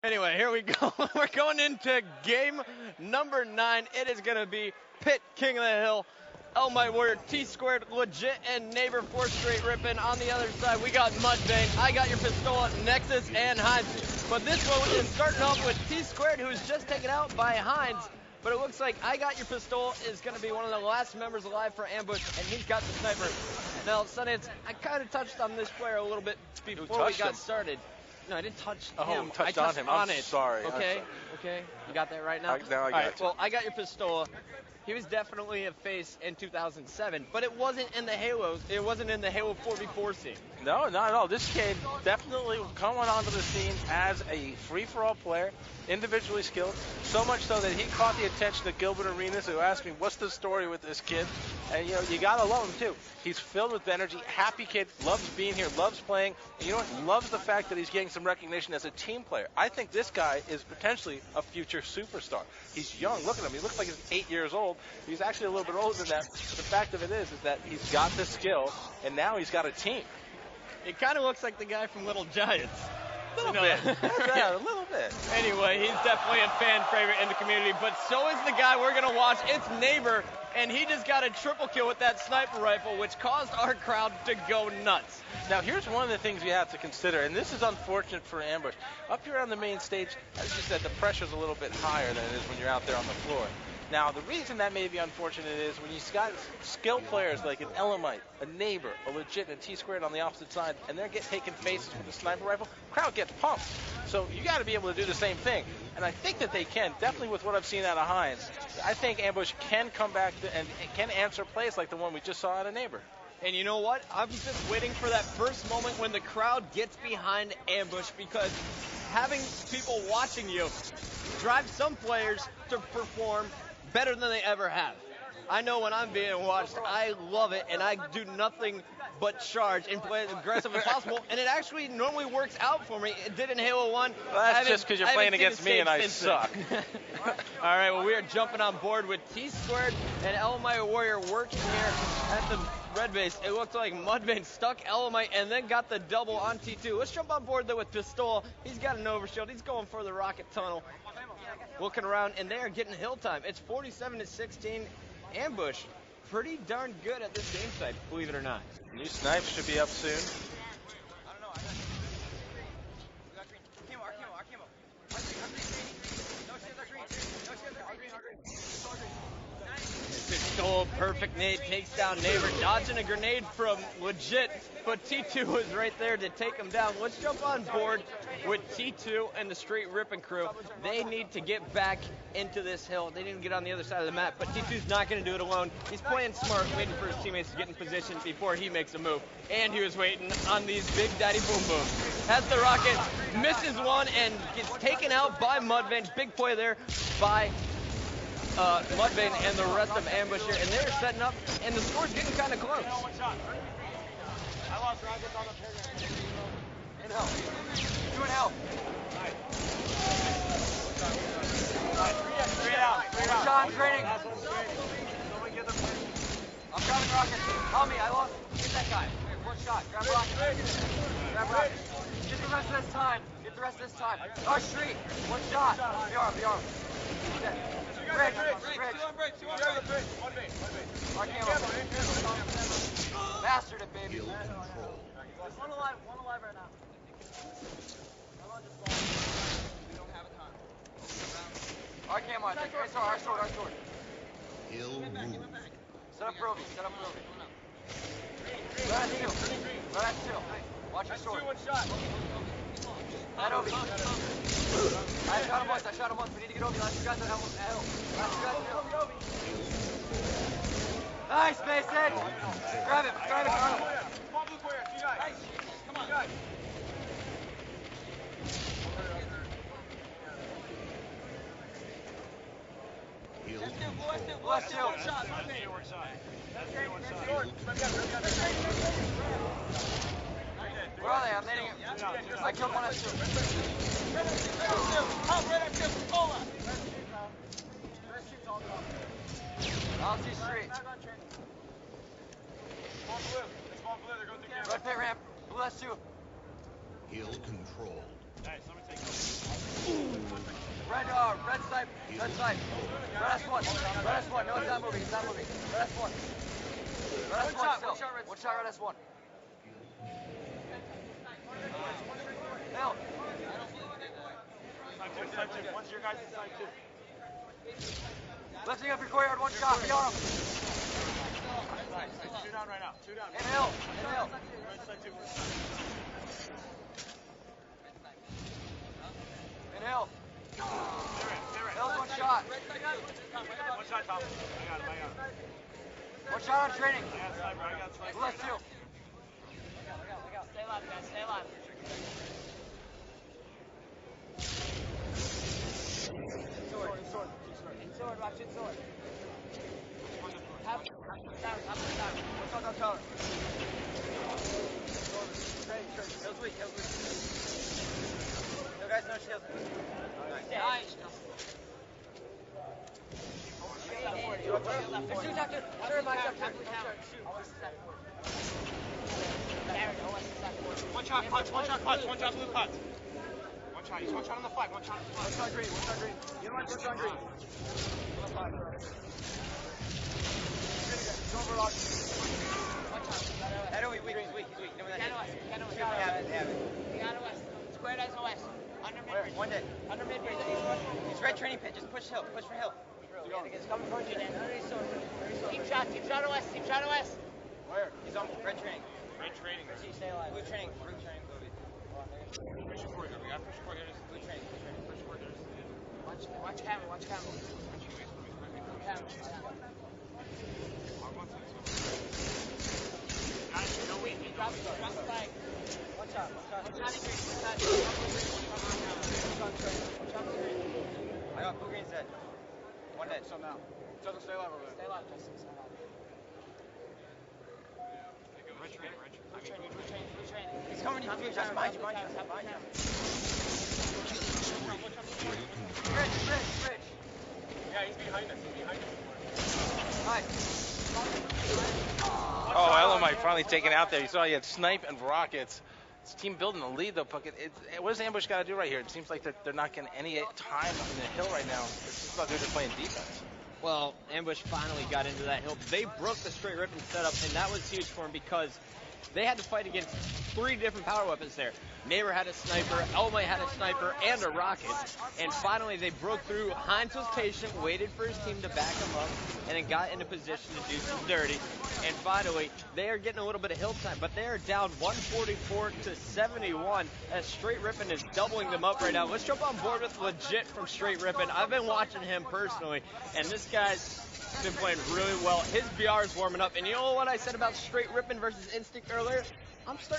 Anyway, here we go. We're going into game number 9. It is going to be Pit, King of the Hill, MLG, Tsquared, Legit, and Neighbor for Str8 Rippin. On the other side, we got MudVayne, I got your Pistola, Nexus, and Heinz. But this one is starting off with Tsquared, who is just taken out by Heinz. But it looks like I got your Pistola is going to be one of the last members alive for ambush, and he's got the sniper. Now, Sundance, I kind of touched on this player a little bit before we got started. No, I didn't touch him. I touched on it. Sorry. Okay, okay. You got that right now? Now I got it. Well, I got your Pistola. He was definitely a face in 2007, but it wasn't in the Halos. It wasn't in the Halo 4v4 scene. No, not at all. This kid definitely coming onto the scene as a free-for-all player, individually skilled, so much so that he caught the attention of Gilbert Arenas, who asked me, what's the story with this kid? And, you know, you got to love him, too. He's filled with energy, happy kid, loves being here, loves playing, and you know what? Loves the fact that he's getting some recognition as a team player. I think this guy is potentially a future superstar. He's young. Look at him. He looks like he's 8 years old. He's actually a little bit older than that. But the fact of it is that he's got the skill, and now he's got a team. It kind of looks like the guy from Little Giants. A little bit. Yeah, a little bit. Anyway, he's definitely a fan favorite in the community, but so is the guy we're going to watch. It's Neighbor, and he just got a triple kill with that sniper rifle, which caused our crowd to go nuts. Now, here's one of the things you have to consider, and this is unfortunate for ambush. Up here on the main stage, as you said, the pressure's a little bit higher than it is when you're out there on the floor. Now, the reason that may be unfortunate is when you've got skilled players like an Elamite, a Neighbor, a Legit, and a Tsquared on the opposite side, and they're taking faces with a sniper rifle, crowd gets pumped. So you got to be able to do the same thing. And I think that they can, definitely with what I've seen out of Heinz. I think ambush can come back and can answer plays like the one we just saw out of Neighbor. And you know what? I'm just waiting for that first moment when the crowd gets behind ambush, because having people watching you drives some players to perform better than they ever have. I know when I'm being watched, I love it, and I do nothing but charge and play as aggressive as possible, and it actually normally works out for me. It did in Halo 1. Well, that's just because you're playing against me and I suck. All right, well, we are jumping on board with Tsquared and ElamiteWarrior working here at the red base. It looked like MudVayne stuck Elamite and then got the double on T2. Let's jump on board, though, with Pistola. He's got an overshield. He's going for the rocket tunnel. Looking around, and they are getting hill time. It's 47-16. Ambush, pretty darn good at this game site, believe it or not. New snipes should be up soon. Pistola, perfect nade, takes down Neighbor, dodging a grenade from Legit, but T2 was right there to take him down. Let's jump on board with T2 and the Str8 Rippin crew. They need to get back into this hill. They need to get on the other side of the map, but T2's not going to do it alone. He's playing smart, waiting for his teammates to get in position before he makes a move. And he was waiting on these Big Daddy Boom Booms. Has the rocket, misses one, and gets taken out by MudVayne. Big play there by MudVayne and the rest of ambush here, and they're setting up, and the score's getting kind of close. I lost rockets on the playground. In hell. You in hell. Three out. John training. I'm grabbing rockets. Help me, I lost. Get that guy. One shot. Grab rockets. Grab rockets. Get the rest of this time. Our street. One shot. The arm. Bridge. One base. Mastered it, baby. One alive right now. We don't have a ton. Our camo, our sword. Set up Roby. Let us chill. Watch your sword. One shot. That Obi. I shot him once. We need to get Obi. Last two guys at hill. Nice, Mason. Grab him. Come on, blue player. You guys. Come on, guys. Let's do. Where are they? I'm nading him. I killed one S2. I'll see Str8. Red pit ramp. Blue S2. Hill controlled. Nice, let me take it. Red snipe. Red snipe. Red S1. Red S1. No, it's not moving. It's not moving. Red S1. Red S1 still. One shot, Red S1. Hill. Snipe two. One's your guys' snipe two. Lifting up your courtyard. One shot. Be on him. Two down right now. Two down. Inhale. Inhale. Red snipe two. Inhale. Stay right. Hill's one shot. One shot, Tom. I got him. One shot on training. I got sniper. Left two. Stay alive, guys. Stay alive. Sword, watch it, sword. Top, tower. What's on that tower? Hill's weak. No, guys, no shields. Nice. There's two top two. Sure, my top two. One shot blue cuts. One shot, he's one shot on the flag, one shot on the flag. One shot green. You don't like one shot green. He's weak. Have it. We got OS. Tsquared has OS. Under mid-bridge. One dead. Under mid-bridge. He's red training pit. Just push hill. Push for hill. It's coming towards you, Dan. Team shot OS. Where? He's on red training. Red training. Stay alive. Blue training. Push your courtyard. We got push your courtyard. Blue training. Push your courtyard. Watch camera. Guys, no wait. Drop the flag. Watch out. I got blue green dead. One dead. Some now. Doesn't stay alive over there. Stay alive, Justin. Stay alive. Red training. Blue training. He's coming to you. Just behind you. Bridge. Yeah, he's behind us. Hi. Oh, Elamite finally taken out there. You saw he had snipe and rockets. His team building the lead, though, Puckett. What does Ambush got to do right here? It seems like they're not getting any time in the hill right now. It's just about they're just playing defense. Well, Ambush finally got into that hill. They broke the Str8 Rippin setup, and that was huge for them because they had to fight against 3 different power weapons there. Neighbor had a sniper, Elamite had a sniper, and a rocket. And finally, they broke through. Heinz was patient, waited for his team to back him up, and then got into position to do some dirty. And finally, they are getting a little bit of hill time, but they are down 144 to 71 as Str8 Rippin is doubling them up right now. Let's jump on board with Legit from Str8 Rippin. I've been watching him personally, and this guy's been playing really well. His BR is warming up, and you know what I said about Str8 Rippin versus Instinct earlier? I'm starting